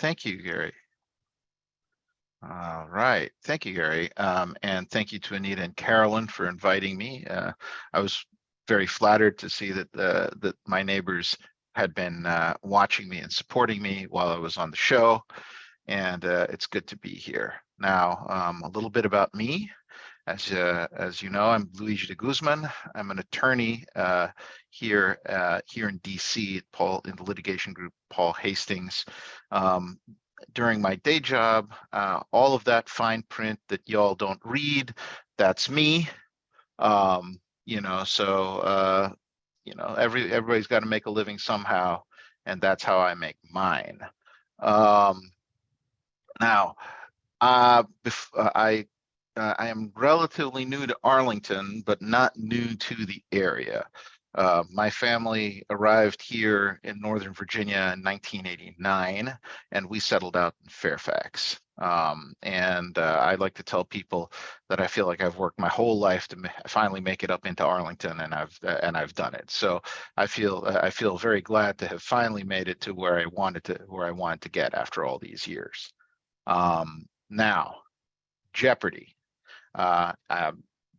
Thank you, Gary. All right. Thank you, Gary. And thank you to Anita and Carolyn for inviting me. I was very flattered to see that my neighbors had been watching me and supporting me while I was on the show. And it's good to be here. Now, a little bit about me. As you know, I'm Luigi de Guzman. I'm an attorney here in DC in the litigation group Paul Hastings. During my day job, all of that fine print that y'all don't read, that's me. Everybody's got to make a living somehow, and that's how I make mine. Now, I am relatively new to Arlington, but not new to the area. My family arrived here in Northern Virginia in 1989, and we settled out in Fairfax. I like to tell people that I feel like I've worked my whole life to finally make it up into Arlington, and I've done it. So I feel very glad to have finally made it to where I wanted to get after all these years. Now, Jeopardy.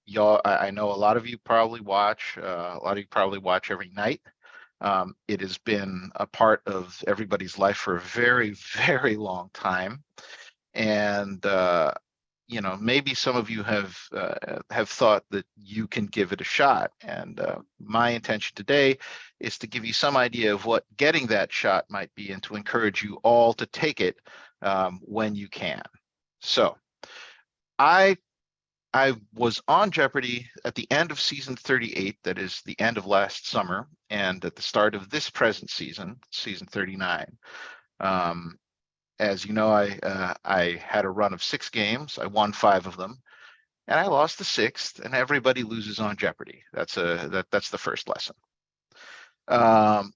Y'all, I know a lot of you probably watch. Every night. It has been a part of everybody's life for a very, very long time, and maybe some of you have thought that you can give it a shot. And my intention today is to give you some idea of what getting that shot might be, and to encourage you all to take it when you can. So, I was on Jeopardy at the end of season 38, that is the end of last summer, and at the start of this present season, season 39. As you know, I had a run of 6 games. I won 5 of them, and I lost the 6th. And everybody loses on Jeopardy. That's the first lesson.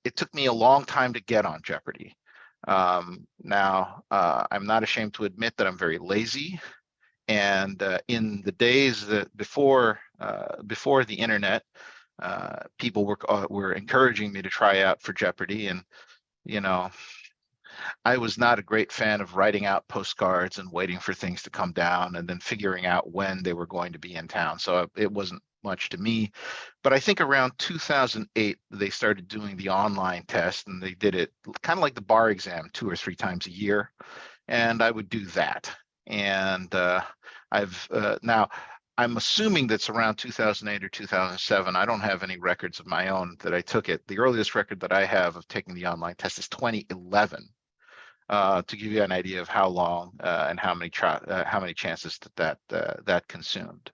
It took me a long time to get on Jeopardy. Now, I'm not ashamed to admit that I'm very lazy. And in the days that before the internet, people were encouraging me to try out for Jeopardy, and I was not a great fan of writing out postcards and waiting for things to come down and then figuring out when they were going to be in town. So it wasn't much to me. But I think around 2008, they started doing the online test, and they did it kind of like the bar exam 2 or 3 times a year. And I would do that. And now I'm assuming that's around 2008 or 2007. I don't have any records of my own that I took it. The earliest record that I have of taking the online test is 2011. To give you an idea of how long and how many chances that consumed.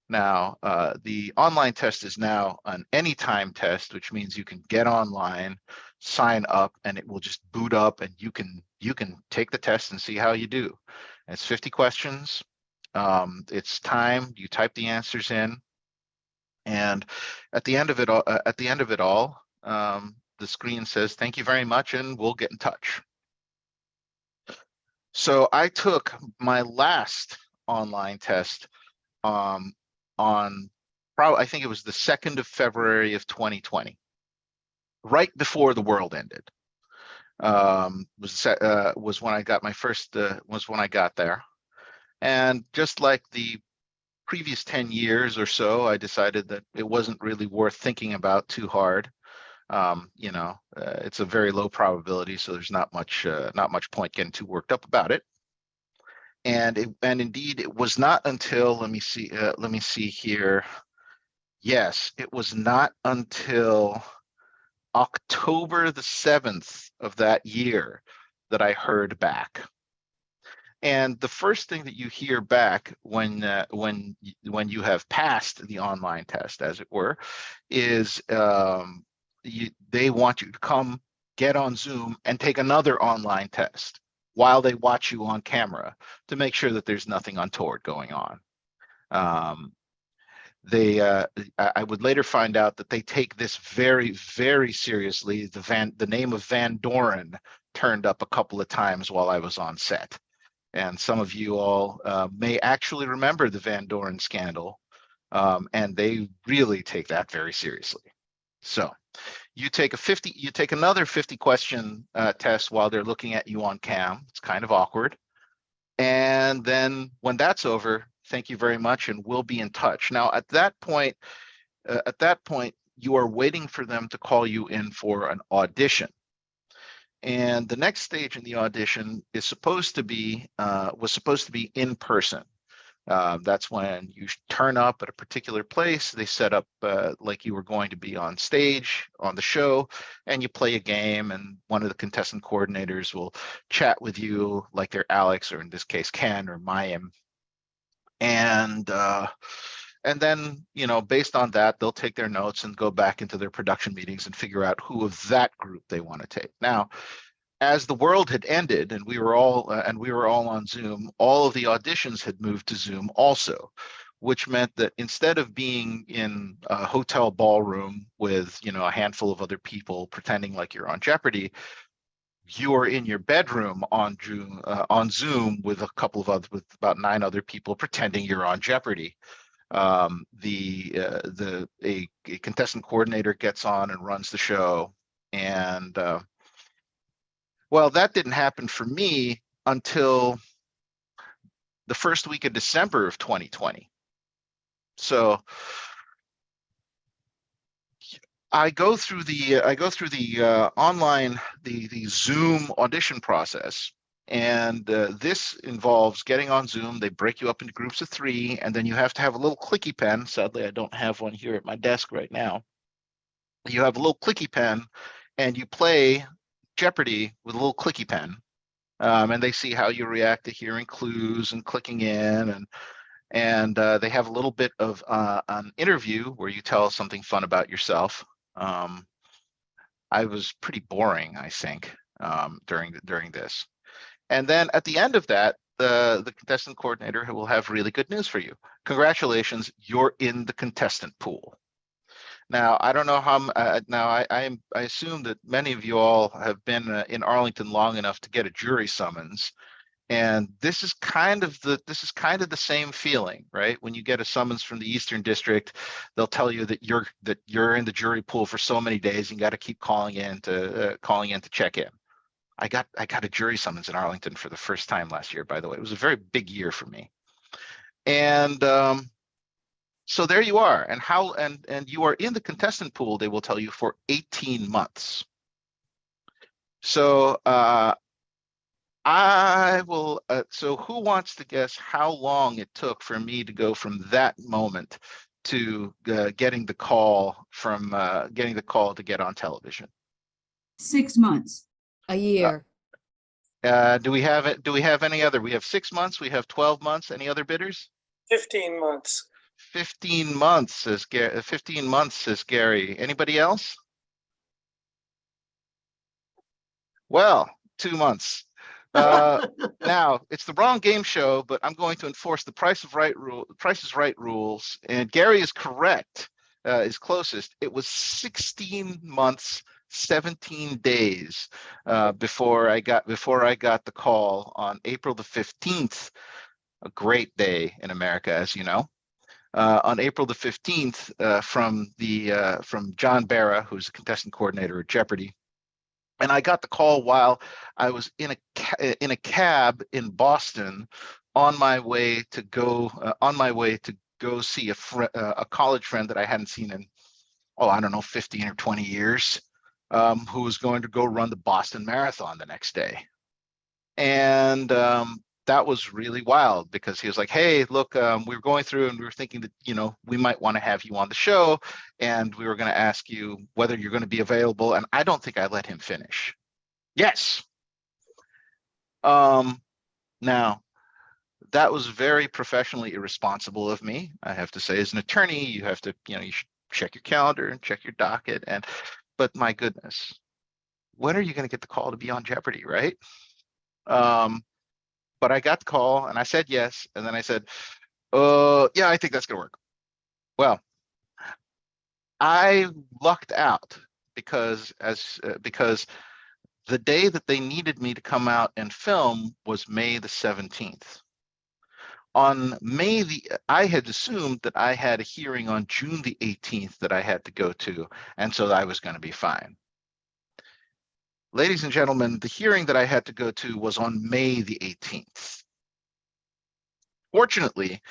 Now, the online test is now an anytime test, which means you can get online, sign up, and it will just boot up, and you can take the test and see how you do. And it's 50 questions. It's timed. You type the answers in, and at the end of it all, the screen says, "Thank you very much, and we'll get in touch." So I took my last online test I think it was the 2nd of February of 2020, right before the world ended. Was when I got my first, was when I got there. And just like the previous 10 years or so, I decided that it wasn't really worth thinking about too hard. It's a very low probability, so there's not much point getting too worked up about it. And indeed, it was not until, let me see here. Yes, it was not until October the 7th of that year that I heard back. And the first thing that you hear back when you have passed the online test, as it were, is they want you to come get on Zoom and take another online test while they watch you on camera to make sure that there's nothing untoward going on. I would later find out that they take this very, very seriously. The name of Van Doren turned up a couple of times while I was on set. And some of you all may actually remember the Van Doren scandal, and they really take that very seriously. So You take another 50 question test while they're looking at you on cam. It's kind of awkward. And then when that's over, thank you very much, and we'll be in touch. Now, at that point, you are waiting for them to call you in for an audition. And the next stage in the audition is supposed to be was supposed to be in person. That's when you turn up at a particular place. They set up like you were going to be on stage on the show, and you play a game, and one of the contestant coordinators will chat with you like they're Alex, or in this case, Ken or Mayim. And then, you know, based on that, they'll take their notes and go back into their production meetings and figure out who of that group they want to take. Now, as the world had ended and we were all on Zoom, all of the auditions had moved to Zoom also, which meant that instead of being in a hotel ballroom with, you know, a handful of other people pretending like you're on Jeopardy, you are in your bedroom on Zoom with about 9 other people pretending you're on Jeopardy. A contestant coordinator gets on and runs the show, and well, that didn't happen for me until the first week of December of 2020. So I go through the online the Zoom audition process, and this involves getting on Zoom. They break you up into groups of 3, and then you have to have a little clicky pen. Sadly, I don't have one here at my desk right now. You have a little clicky pen, and you play Jeopardy with a little clicky pen, and they see how you react to hearing clues and clicking in, and they have a little bit of an interview where you tell something fun about yourself. I was pretty boring, I think, during this. And then at the end of that, the contestant coordinator will have really good news for you. Congratulations, you're in the contestant pool. Now, I don't know how. Now, I assume that many of you all have been in Arlington long enough to get a jury summons, and this is kind of the same feeling, right? When you get a summons from the Eastern District, they'll tell you that you're in the jury pool for so many days. You got to keep calling in to check in. I got a jury summons in Arlington for the first time last year. By the way, it was a very big year for me, and so there you are, and you are in the contestant pool, they will tell you, for 18 months. So so who wants to guess how long it took for me to go from that moment to getting the call to get on television? 6 months. A year. Do we have any other? We have 6 months, we have 12 months. Any other bidders? 15 months. 15 months, says Gary. 15 months, says Gary. Anybody else? Well, 2 months. Now, it's the wrong game show, but I'm going to enforce the Price is Right rules. And Gary is correct, is closest. It was 16 months, 17 days before I got the call on April the 15th, a great day in America, as you know. On April the 15th, from John Barra, who's the contestant coordinator at Jeopardy. And I got the call while I was in a cab in Boston, on my way to go see a college friend that I hadn't seen in, I don't know, 15 or 20 years, who was going to go run the Boston Marathon the next day. And that was really wild, because he was like, hey, look, we were going through and we were thinking that, you know, we might want to have you on the show, and we were going to ask you whether you're going to be available. And I don't think I let him finish. Yes. Now, that was very professionally irresponsible of me, I have to say. As an attorney, you have to, you should check your calendar and check your docket. But my goodness, when are you going to get the call to be on Jeopardy, right? But I got the call and I said yes. And then I said, yeah, I think that's going to work. Well, I lucked out because the day that they needed me to come out and film was May the 17th. I had assumed that I had a hearing on June the 18th that I had to go to, and so I was going to be fine. Ladies and gentlemen, the hearing that I had to go to was on May the 18th. Fortunately,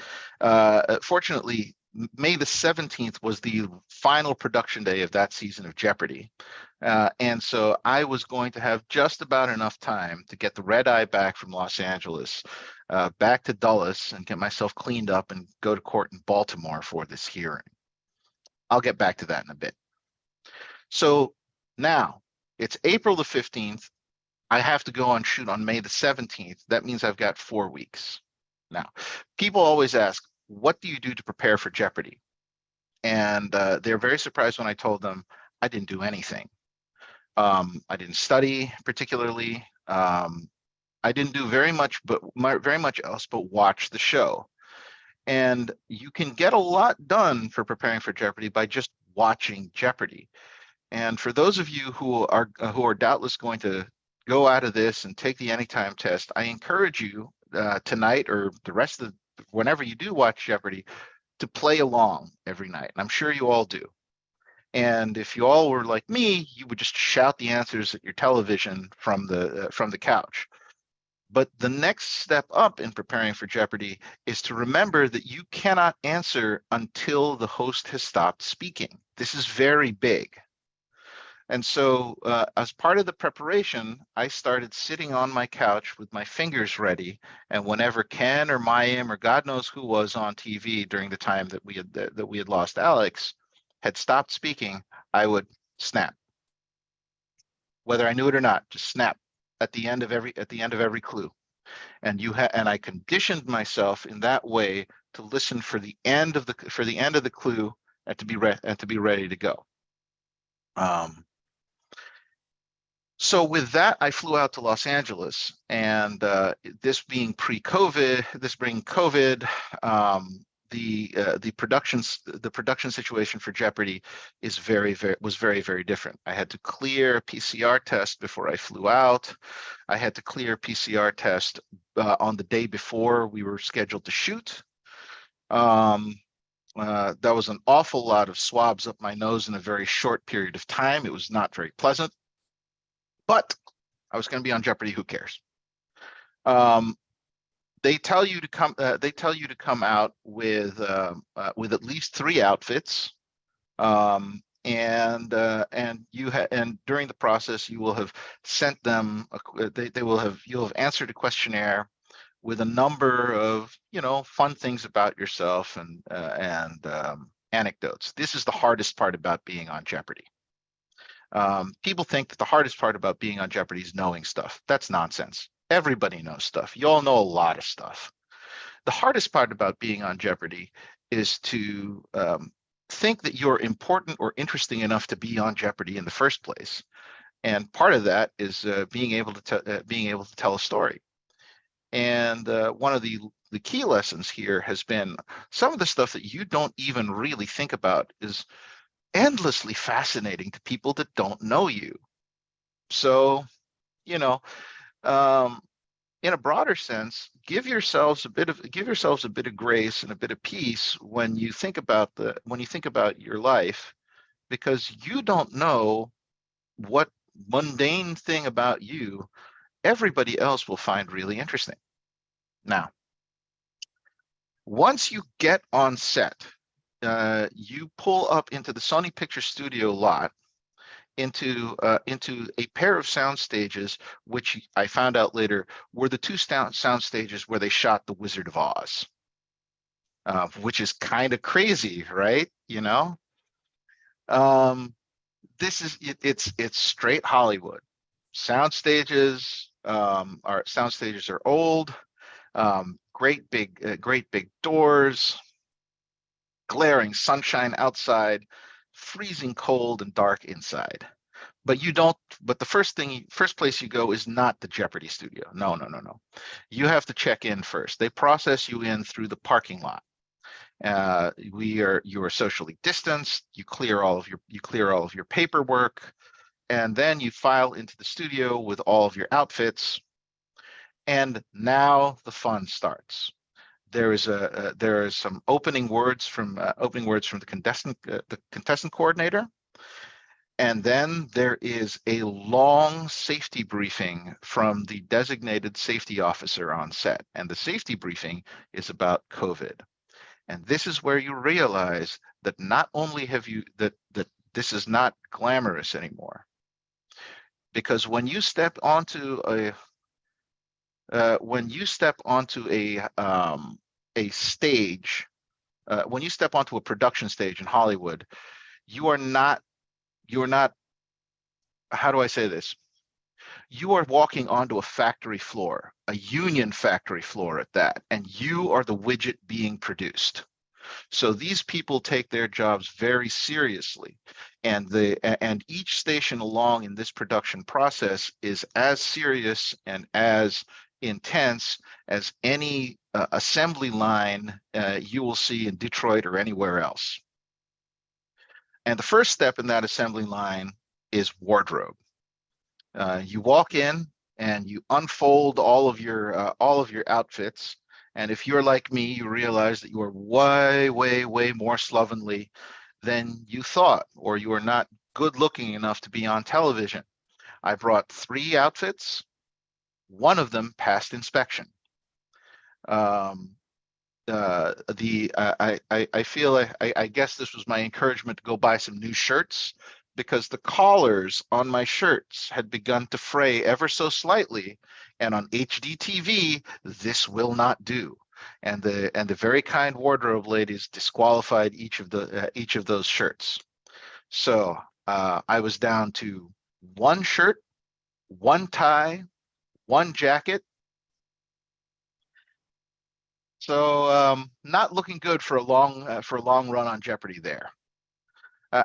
May the 17th was the final production day of that season of Jeopardy. And so I was going to have just about enough time to get the red eye back from Los Angeles, back to Dulles, and get myself cleaned up and go to court in Baltimore for this hearing. I'll get back to that in a bit. So now it's April the 15th. I have to go on shoot on May the 17th. That means I've got 4 weeks. Now, people always ask, what do you do to prepare for Jeopardy? And they're very surprised when I told them I didn't do anything. I didn't study particularly. I didn't do very much else but watch the show. And you can get a lot done for preparing for Jeopardy by just watching Jeopardy. And for those of you who are doubtless going to go out of this and take the anytime test, I encourage you tonight or the rest of whenever you do watch Jeopardy to play along every night. And I'm sure you all do. And if you all were like me, you would just shout the answers at your television from the couch. But the next step up in preparing for Jeopardy is to remember that you cannot answer until the host has stopped speaking. This is very big. And so as part of the preparation, I started sitting on my couch with my fingers ready. And whenever Ken or Mayim or God knows who was on TV during the time that we had lost Alex had stopped speaking, I would snap. Whether I knew it or not, just snap at the end of every clue. And I conditioned myself in that way to listen for the end of the clue and to be ready to go. So with that, I flew out to Los Angeles, and this being COVID, the production situation for Jeopardy was very different. I had to clear a PCR test before I flew out. I had to clear a PCR test on the day before we were scheduled to shoot. That was an awful lot of swabs up my nose in a very short period of time. It was not very pleasant. But I was going to be on Jeopardy. Who cares? They tell you to come. They tell you to come out with at least 3 outfits, and during the process you will have sent them. You'll have answered a questionnaire with a number of fun things about yourself and anecdotes. This is the hardest part about being on Jeopardy. People think that the hardest part about being on Jeopardy is knowing stuff. That's nonsense. Everybody knows stuff. You all know a lot of stuff. The hardest part about being on Jeopardy is to think that you're important or interesting enough to be on Jeopardy in the first place. And part of that is being able to tell a story. And one of the key lessons here has been some of the stuff that you don't even really think about is endlessly fascinating to people that don't know you. So, in a broader sense, give yourselves a bit of grace and a bit of peace when you think about your life, because you don't know what mundane thing about you everybody else will find really interesting. Now, once you get on set, you pull up into the Sony Picture Studio lot into a pair of sound stages, which I found out later were the 2 sound stages where they shot The Wizard of Oz, which is kind of crazy, right? It's straight Hollywood. Sound stages are old, great big doors, glaring sunshine outside, freezing cold and dark inside. But the first place you go is not the Jeopardy studio. No. You have to check in first. They process you in through the parking lot. You are socially distanced. You clear all of your paperwork, and then you file into the studio with all of your outfits. And now the fun starts. there are some opening words from the contestant coordinator, and then there is a long safety briefing from the designated safety officer on set, and the safety briefing is about COVID. And this is where you realize that not only have you that this is not glamorous anymore, because when you step onto a stage, when you step onto a production stage in Hollywood, you're not, how do I say this? You are walking onto a factory floor, a union factory floor at that, and you are the widget being produced. So these people take their jobs very seriously, and each station along in this production process is as serious and as intense as any assembly line you will see in Detroit or anywhere else. And the first step in that assembly line is wardrobe. You walk in and you unfold all of your outfits. And if you're like me, you realize that you are way, way, way more slovenly than you thought, or you are not good looking enough to be on television. I brought 3 outfits. One of them passed inspection. I guess this was my encouragement to go buy some new shirts, because the collars on my shirts had begun to fray ever so slightly, and on HD TV, this will not do. And the very kind wardrobe ladies disqualified each of those shirts. So I was down to 1 shirt, 1 tie, 1 jacket. So not looking good for a long run on Jeopardy there.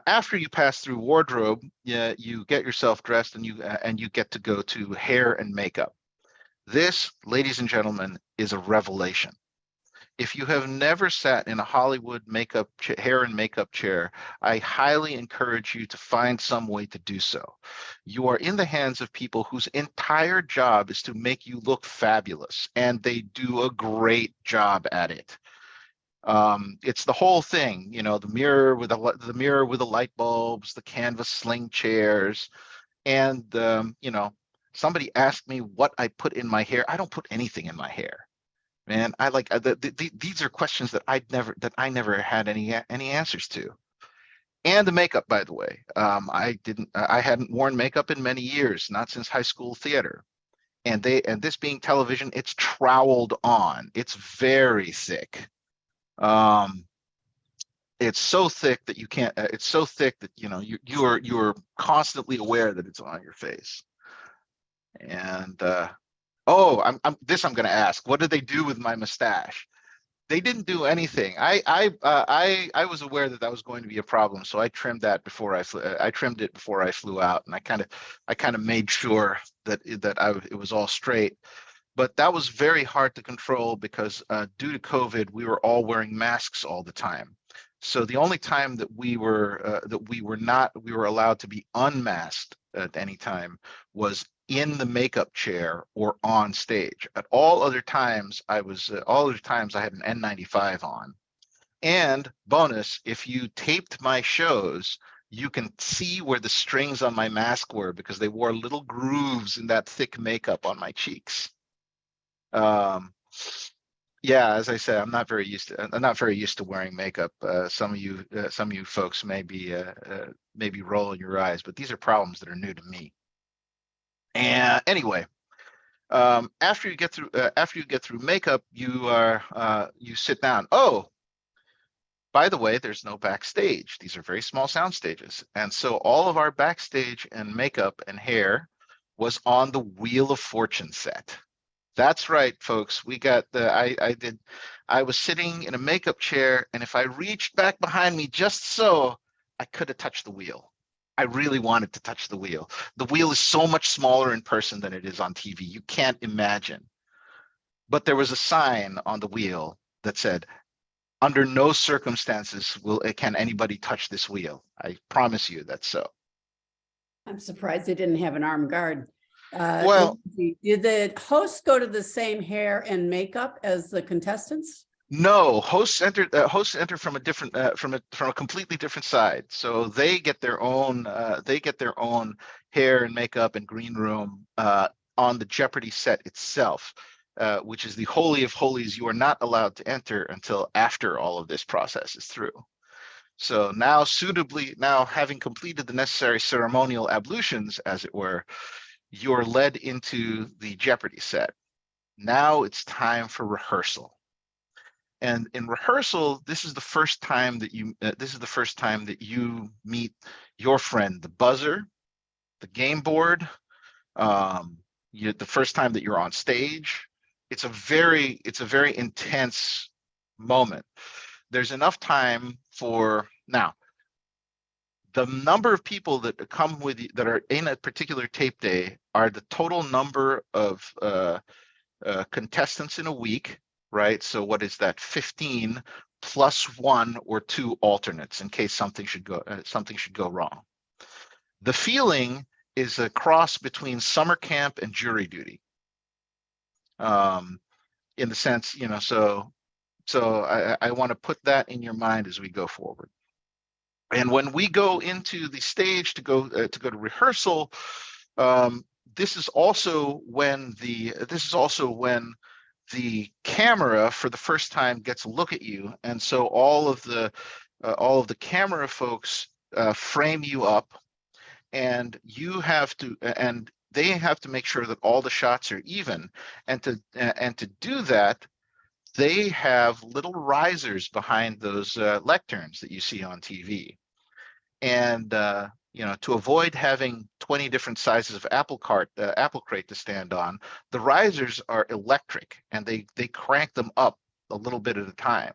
After you pass through wardrobe, you get yourself dressed, and you get to go to hair and makeup. This, ladies and gentlemen, is a revelation. If you have never sat in a Hollywood hair and makeup chair, I highly encourage you to find some way to do so. You are in the hands of people whose entire job is to make you look fabulous, and they do a great job at it. It's the whole thing, the mirror with the light bulbs, the canvas sling chairs, and somebody asked me what I put in my hair. I don't put anything in my hair. Man, I like these are questions that I never had any answers to. And the makeup, by the way, I hadn't worn makeup in many years, not since high school theater. And this being television, it's troweled on. It's very thick. It's so thick that you can't. It's so thick that you're constantly aware that it's on your face. And oh, I'm going to ask, what did they do with my mustache? They didn't do anything. I was aware that was going to be a problem, so I trimmed that before I trimmed it before I flew out, and I kind of made sure that it was all straight. But that was very hard to control, because due to COVID, we were all wearing masks all the time. So the only time that we were allowed to be unmasked at any time was in the makeup chair or on stage. At all other times, I had an N95 on. And bonus, if you taped my shows, you can see where the strings on my mask were, because they wore little grooves in that thick makeup on my cheeks. Yeah, as I said, I'm not very used to wearing makeup. Some of you folks may be rolling your eyes, but these are problems that are new to me. And anyway, after you get through makeup, you sit down. Oh, by the way, there's no backstage. These are very small sound stages, and so all of our backstage and makeup and hair was on the Wheel of Fortune set. That's right, folks. We got I was sitting in a makeup chair, and if I reached back behind me just so, I could have touched the wheel. I really wanted to touch the wheel. The wheel is so much smaller in person than it is on TV. You can't imagine. But there was a sign on the wheel that said, "Under no circumstances can anybody touch this wheel." I promise you that's so. I'm surprised they didn't have an armed guard. Well, did the hosts go to the same hair and makeup as the contestants? No, hosts enter from a different from a completely different side. So they get their own hair and makeup and green room on the Jeopardy set itself, which is the holy of holies. You are not allowed to enter until after all of this process is through. So now having completed the necessary ceremonial ablutions, as it were, you're led into the Jeopardy set. Now it's time for rehearsal. And in rehearsal, this is the first time that you meet your friend, the buzzer, the game board, the first time that you're on stage. It's a very intense moment. There's enough time for now. The number of people that come with you, that are in a particular tape day, are the total number of contestants in a week, right? So what is that? 15 plus 1 or 2 alternates in case something should go wrong. The feeling is a cross between summer camp and jury duty. In the sense, so I want to put that in your mind as we go forward. And when we go into the stage to go to rehearsal, this is also when the camera for the first time gets a look at you, and so all of the camera folks frame you up, and they have to make sure that all the shots are even, and to do that, they have little risers behind those lecterns that you see on TV. And to avoid having 20 different sizes of apple crate to stand on, the risers are electric, and they crank them up a little bit at a time.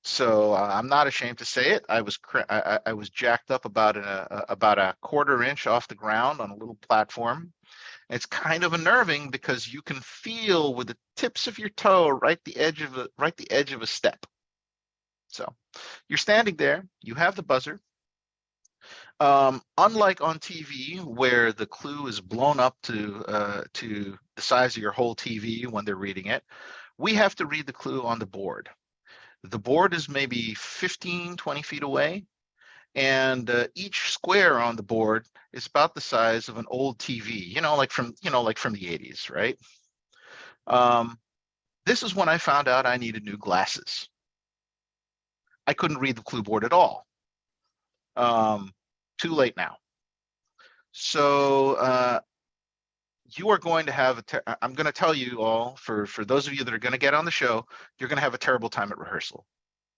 So I'm not ashamed to say it. I was jacked up about a quarter inch off the ground on a little platform. It's kind of unnerving because you can feel with the tips of your toe right the edge of a step. So you're standing there. You have the buzzer. Unlike on TV, where the clue is blown up to the size of your whole TV when they're reading it, we have to read the clue on the board. The board is maybe 15, 20 feet away, and each square on the board is about the size of an old TV, like from the 80s, right? This is when I found out I needed new glasses. I couldn't read the clue board at all. Too late now. So you are going to have I'm going to tell you all, for those of you that are going to get on the show, you're going to have a terrible time at rehearsal.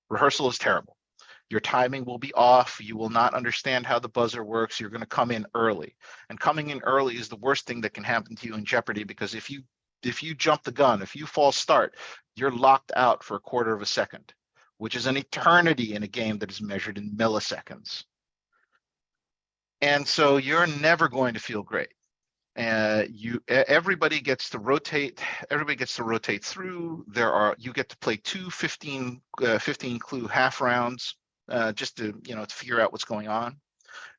Rehearsal is terrible. Your timing will be off. You will not understand how the buzzer works. You're going to come in early, and coming in early is the worst thing that can happen to you in Jeopardy, because if you jump the gun, if you false start, you're locked out for a quarter of a second, which is an eternity in a game that is measured in milliseconds. And so you're never going to feel great. Everybody gets to rotate through. You get to play two 15 clue half rounds, just to figure out what's going on.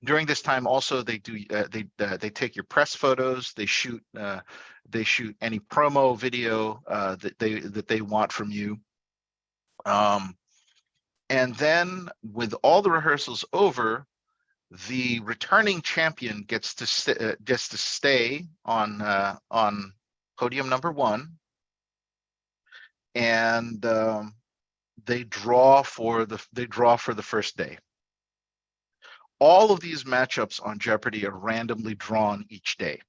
During this time also, they take your press photos, they shoot any promo video that they want from you. And then with all the rehearsals over, the returning champion gets to stay on podium number 1, and they draw for the first day. All of these matchups on Jeopardy are randomly drawn each day.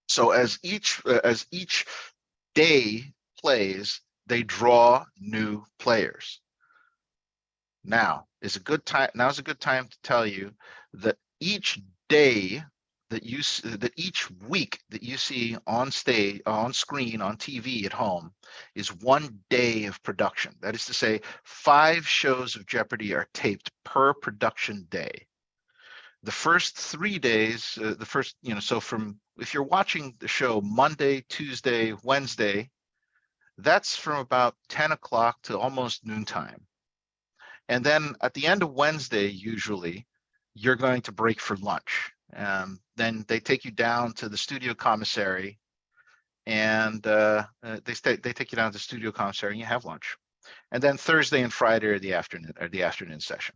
So as each day plays, they draw new players. Now is a good time to tell you that each day each week that you see on stage, on screen, on TV at home, is 1 day of production. That is to say, 5 shows of Jeopardy are taped per production day. The first 3 days, so if you're watching the show Monday, Tuesday, Wednesday, that's from about 10 o'clock to almost noontime. And then at the end of Wednesday, usually, you're going to break for lunch. Then they take you down to the studio commissary, and they take you down to the studio commissary, and you have lunch. And then Thursday and Friday are the afternoon session.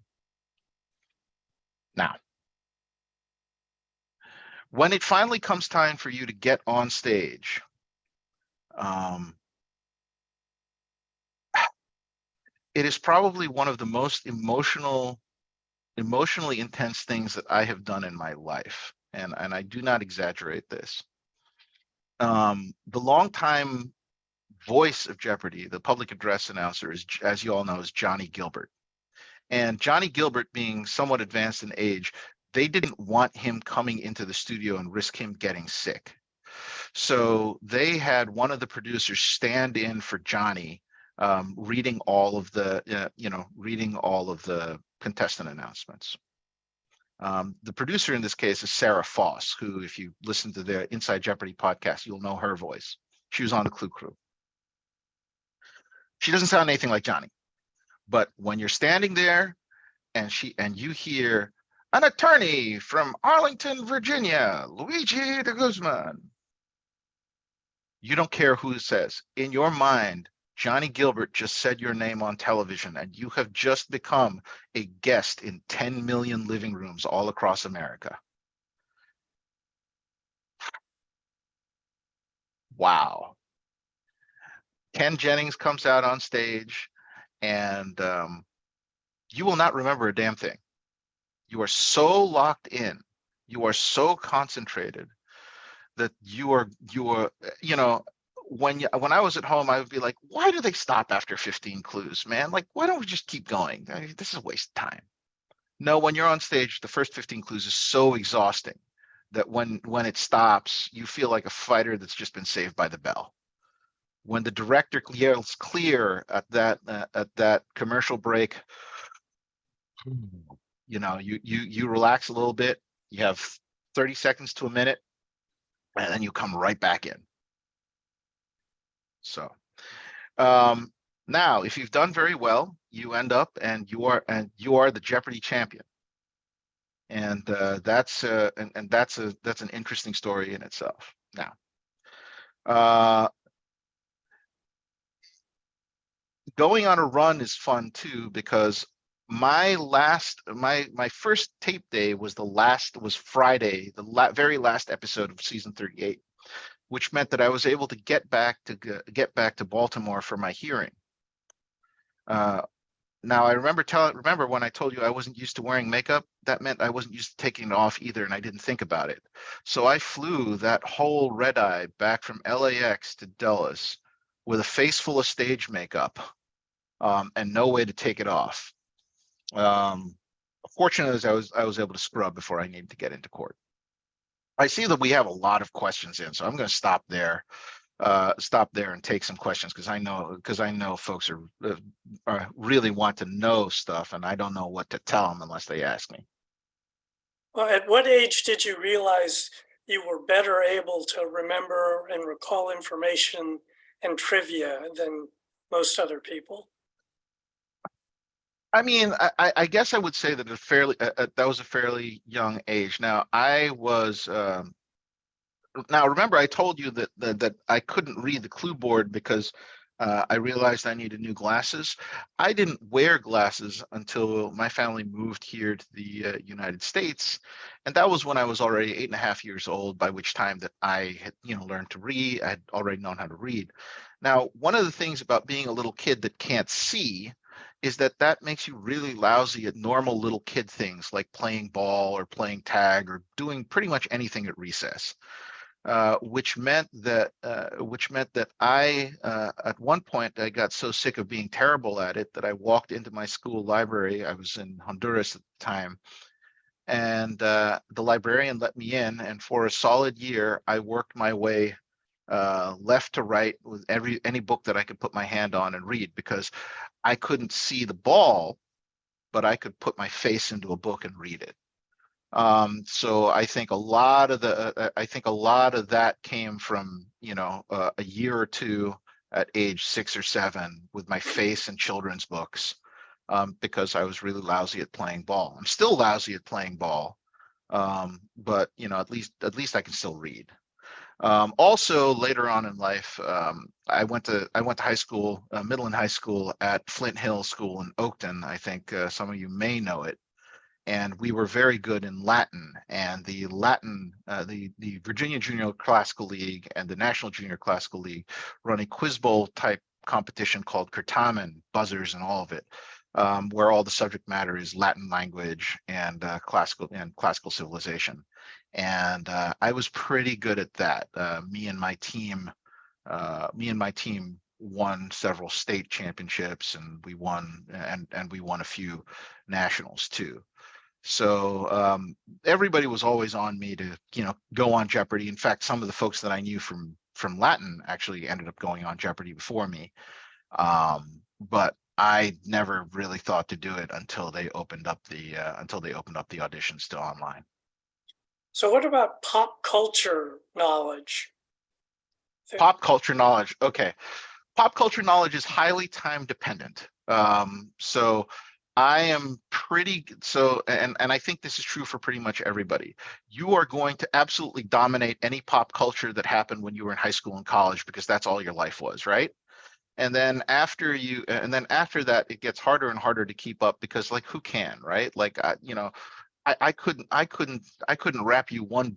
Now, when it finally comes time for you to get on stage, it is probably one of the most emotionally intense things that I have done in my life. And I do not exaggerate this. The longtime voice of Jeopardy, the public address announcer, is, as you all know, is Johnny Gilbert. And Johnny Gilbert, being somewhat advanced in age, they didn't want him coming into the studio and risk him getting sick. So they had one of the producers stand in for Johnny, reading all of the contestant announcements. The producer in this case is Sarah Foss, who, if you listen to the Inside Jeopardy podcast, you'll know her voice. She was on the Clue crew. She doesn't sound anything like Johnny, but when you're standing there and you hear an attorney from Arlington, Virginia, Luigi de Guzman, you don't care who it says. In your mind, Johnny Gilbert just said your name on television, and you have just become a guest in 10 million living rooms all across America. Wow. Ken Jennings comes out on stage, and you will not remember a damn thing. You are so locked in, you are so concentrated that you are, when I was at home, I would be like, why do they stop after 15 clues, man? Like, why don't we just keep going? This is a waste of time. No, when you're on stage, the first 15 clues is so exhausting that when it stops, you feel like a fighter that's just been saved by the bell. When the director yells clear at that commercial break, you relax a little bit. You have 30 seconds to a minute, and then you come right back in. So now, if you've done very well, you end up and you are the Jeopardy champion, and that's an interesting story in itself. Now, going on a run is fun too, because my first tape day was Friday, the very last episode of season 38, which meant that I was able to get back to Baltimore for my hearing. Now I remember when I told you I wasn't used to wearing makeup, that meant I wasn't used to taking it off either, and I didn't think about it. So I flew that whole red eye back from LAX to Dulles with a face full of stage makeup, and no way to take it off. Fortunately, I was able to scrub before I needed to get into court. I see that we have a lot of questions in, so I'm going to stop there and take some questions, because I know folks are really want to know stuff, and I don't know what to tell them unless they ask me. Well, at what age did you realize you were better able to remember and recall information and trivia than most other people? I mean, I guess I would say that that was a fairly young age. Now remember, I told you that I couldn't read the clue board because I realized I needed new glasses. I didn't wear glasses until my family moved here to the United States, and that was when I was already 8.5 years old, by which time that I had learned to read. I had already known how to read. Now, one of the things about being a little kid that can't see is that makes you really lousy at normal little kid things like playing ball or playing tag or doing pretty much anything at recess. Which meant that I at one point I got so sick of being terrible at it that I walked into my school library. I was in Honduras at the time, and the librarian let me in, and for a solid year I worked my way left to right with any book that I could put my hand on and read, because I couldn't see the ball, but I could put my face into a book and read it. So I think a lot of that came from a year or two at age 6 or 7 with my face in children's books, because I was really lousy at playing ball. I'm still lousy at playing ball, but at least I can still read. Also, later on in life, I went to high school, middle and high school at Flint Hill School in Oakton. I think some of you may know it. And we were very good in Latin. And the Latin, the Virginia Junior Classical League and the National Junior Classical League run a quiz bowl type competition called Curtamen, buzzers and all of it, where all the subject matter is Latin language and classical civilization. And I was pretty good at that. Me and my team won several state championships, and we won a few nationals too. So everybody was always on me to, go on Jeopardy. In fact, some of the folks that I knew from Latin actually ended up going on Jeopardy before me. But I never really thought to do it until they opened up the auditions to online. So what about pop culture knowledge? Pop culture knowledge. Okay. Pop culture knowledge is highly time dependent. So I am and I think this is true for pretty much everybody. You are going to absolutely dominate any pop culture that happened when you were in high school and college, because that's all your life was, right? And then after that, it gets harder and harder to keep up, because like, who can, right? Like, I couldn't wrap you one